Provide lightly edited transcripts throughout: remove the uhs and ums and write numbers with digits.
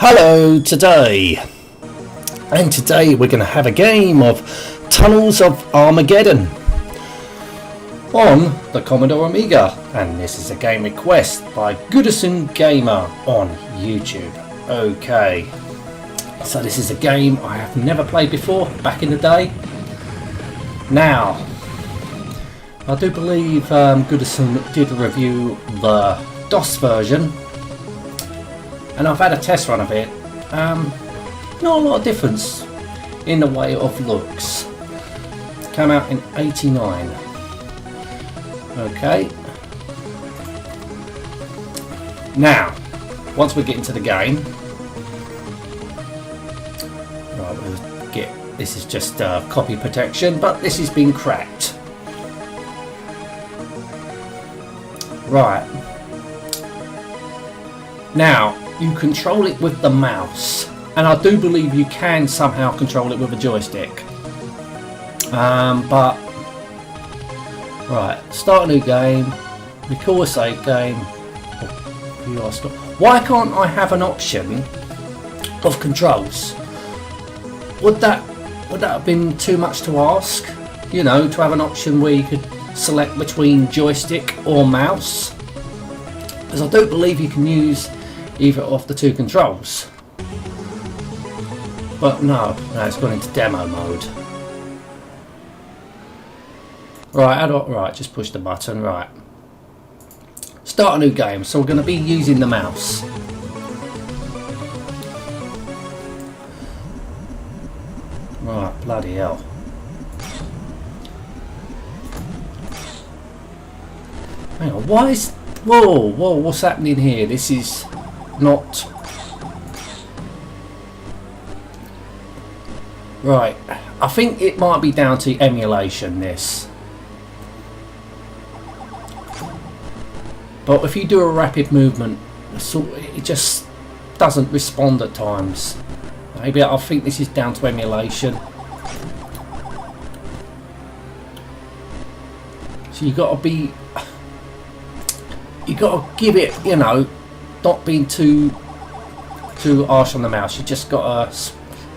Hello today, and today we're going to have a game of Tunnels of Armageddon on the Commodore Amiga, and this is a game request by Goodison Gamer on YouTube. Okay, so this is a game I have never played before back in the day. Now, I do believe Goodison did review the DOS version, and I've had a test run of it. Not a lot of difference in the way of looks. Came out in '89. Okay. Now, once we get into the game, right, we'll get. This is just copy protection, but this has been cracked. Right. Now, you control it with the mouse, and I do believe you can somehow control it with a joystick. But right, start a new game, recall a save game. Why can't I have an option of controls? Would that have been too much to ask? You know, to have an option where you could select between joystick or mouse? Because I do believe you can use either of the two controls. But no, it's gone into demo mode. Right, just push the button. Right, start a new game. So we're going to be using the mouse. Right, bloody hell. Hang on, why is... Whoa, what's happening here? This is not... Right, I think it might be down to emulation, this. But if you do a rapid movement, it just doesn't respond at times. Maybe I think this is down to emulation. So you got to give it, you know, not being too harsh on the mouse. You just got to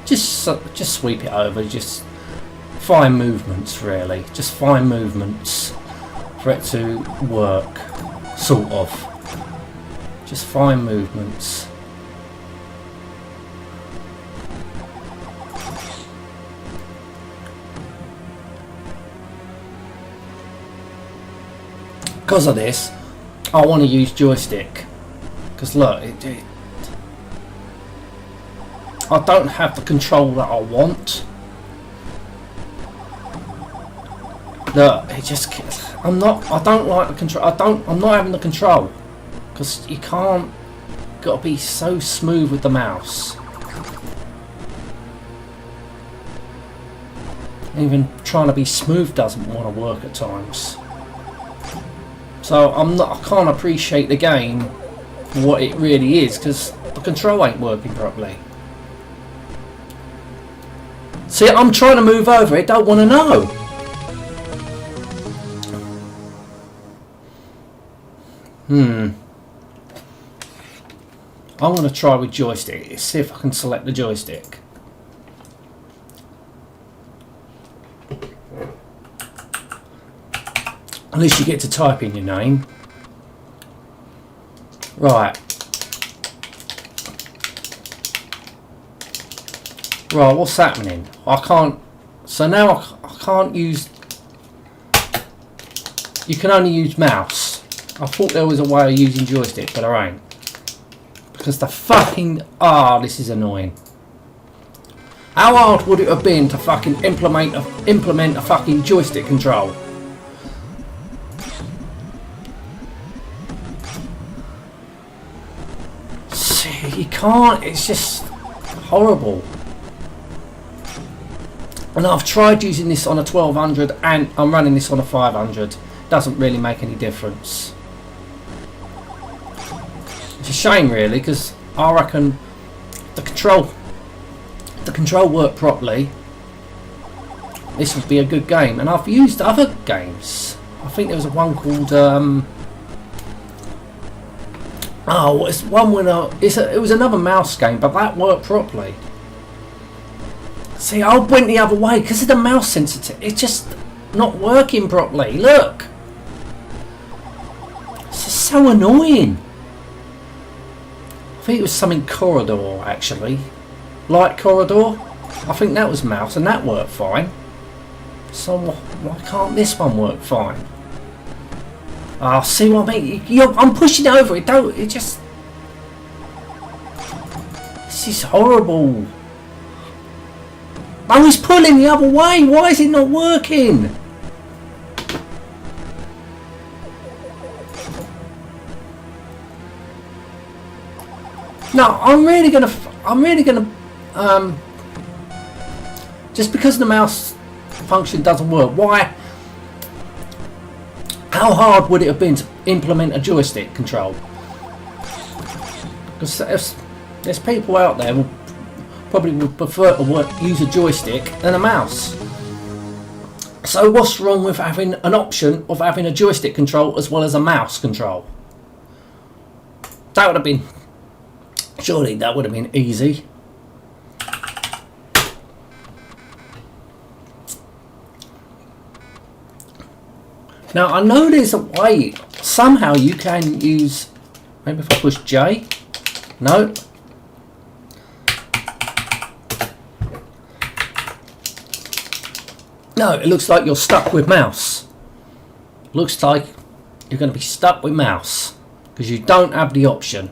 just sweep it over. Just fine movements, really. Just fine movements for it to work, sort of. Just fine movements. Because of this, I want to use joystick. Because look, I don't have the control that I want. Look, I don't like the control. I'm not having the control. Because you can't. Got to be so smooth with the mouse. Even trying to be smooth doesn't want to work at times. So I can't appreciate the game for what it really is, because the control ain't working properly. See, I'm trying to move over, it don't want to know. I'm going to try with joystick, see if I can select the joystick. At least you get to type in your name. Right. Right, what's happening? I can't... So now I can't use... You can only use mouse. I thought there was a way of using joystick, but there ain't. Because the fucking... this is annoying. How hard would it have been to fucking implement a fucking joystick control? You can't, it's just horrible. And I've tried using this on a 1200 and I'm running this on a 500. Doesn't really make any difference. It's a shame really, because I reckon the control worked properly. This would be a good game. And I've used other games. I think there was one called Oh, it's one when it was another mouse game, but that worked properly. See, I went the other way because of the mouse sensitivity. It's just not working properly. Look, this is so annoying. I think it was something corridor actually, light corridor. I think that was mouse, and that worked fine. So why can't this one work fine? Oh, see what I mean? I'm pushing over it. Don't. It just. This is horrible. I was pulling the other way. Why is it not working? No, I'm really gonna. Just because the mouse function doesn't work, why? How hard would it have been to implement a joystick control? Because there's people out there who probably would prefer to use a joystick than a mouse. So what's wrong with having an option of having a joystick control as well as a mouse control? That would have been, surely that would have been easy. Now I know there's a way, somehow you can use, maybe if I push J, no. No, it looks like you're stuck with mouse. Looks like you're going to be stuck with mouse because you don't have the option.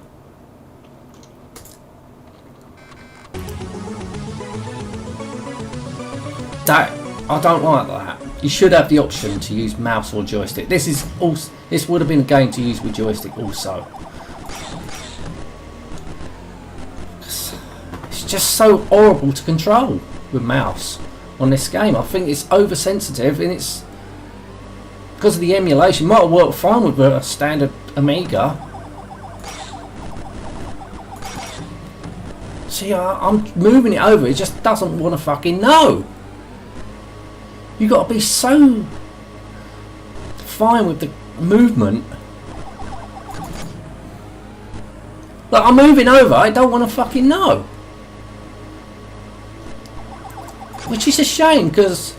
That, I don't like that. You should have the option to use mouse or joystick. This would have been a game to use with joystick also. It's just so horrible to control with mouse on this game. I think it's oversensitive, and it's because of the emulation. Might have worked fine with a standard Amiga. See, I'm moving it over. It just doesn't want to fucking know. You got to be so fine with the movement. Like, I'm moving over, I don't want to fucking know. Which is a shame, because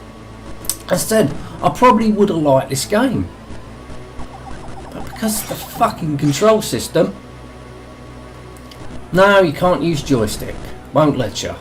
as I said, I probably would have liked this game. But because of the fucking control system, no, you can't use joystick. Won't let you.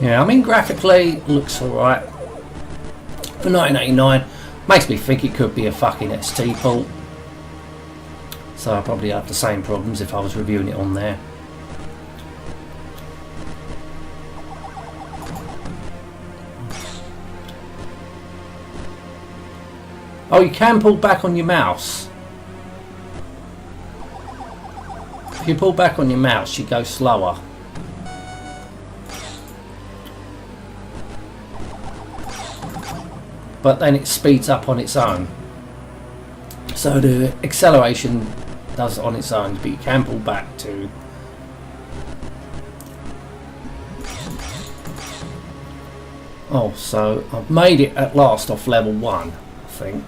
Yeah, I mean, graphically looks alright for 1989. Makes me think it could be a fucking ST port. So I'll probably have the same problems if I was reviewing it on there. Oh, you can pull back on your mouse. If you pull back on your mouse, you go slower. But then it speeds up on its own. So the acceleration does it on its own, but you can pull back to. Oh, so I've made it at last off level 1, I think.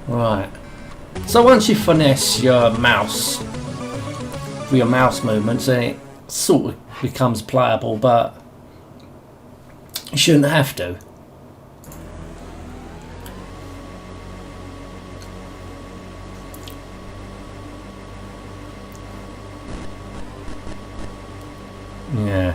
Right. So once you finesse your mouse with your mouse movements, then it sort of becomes playable, but you shouldn't have to. Yeah.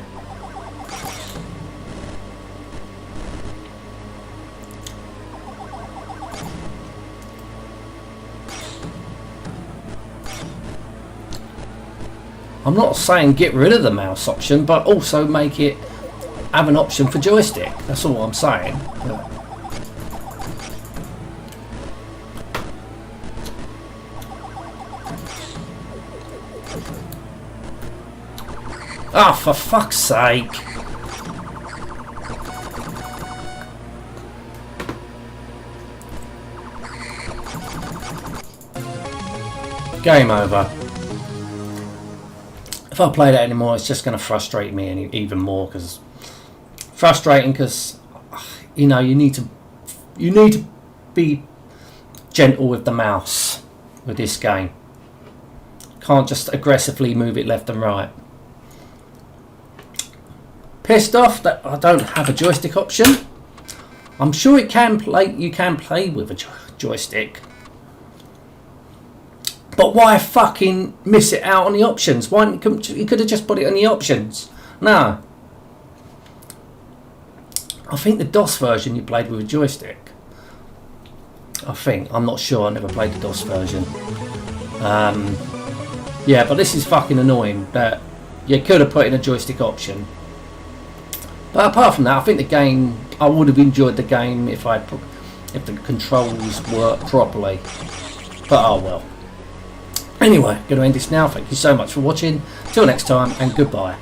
I'm not saying get rid of the mouse option, but also make it have an option for joystick. That's all I'm saying. Ah, for fuck's sake. Game over. If I play that anymore, it's just going to frustrate me even more. Because you know, you need to be gentle with the mouse with this game. Can't just aggressively move it left and right. Pissed off that I don't have a joystick option. I'm sure you can play with a joystick. But why fucking miss it out on the options? Why you could have just put it on the options? No. I think the DOS version you played with a joystick. I'm not sure. I never played the DOS version. Yeah, but this is fucking annoying that you could have put in a joystick option. But apart from that, I think the game, I would have enjoyed the game if the controls worked properly. But oh well. Anyway, going to end this now. Thank you so much for watching. Till next time, and goodbye.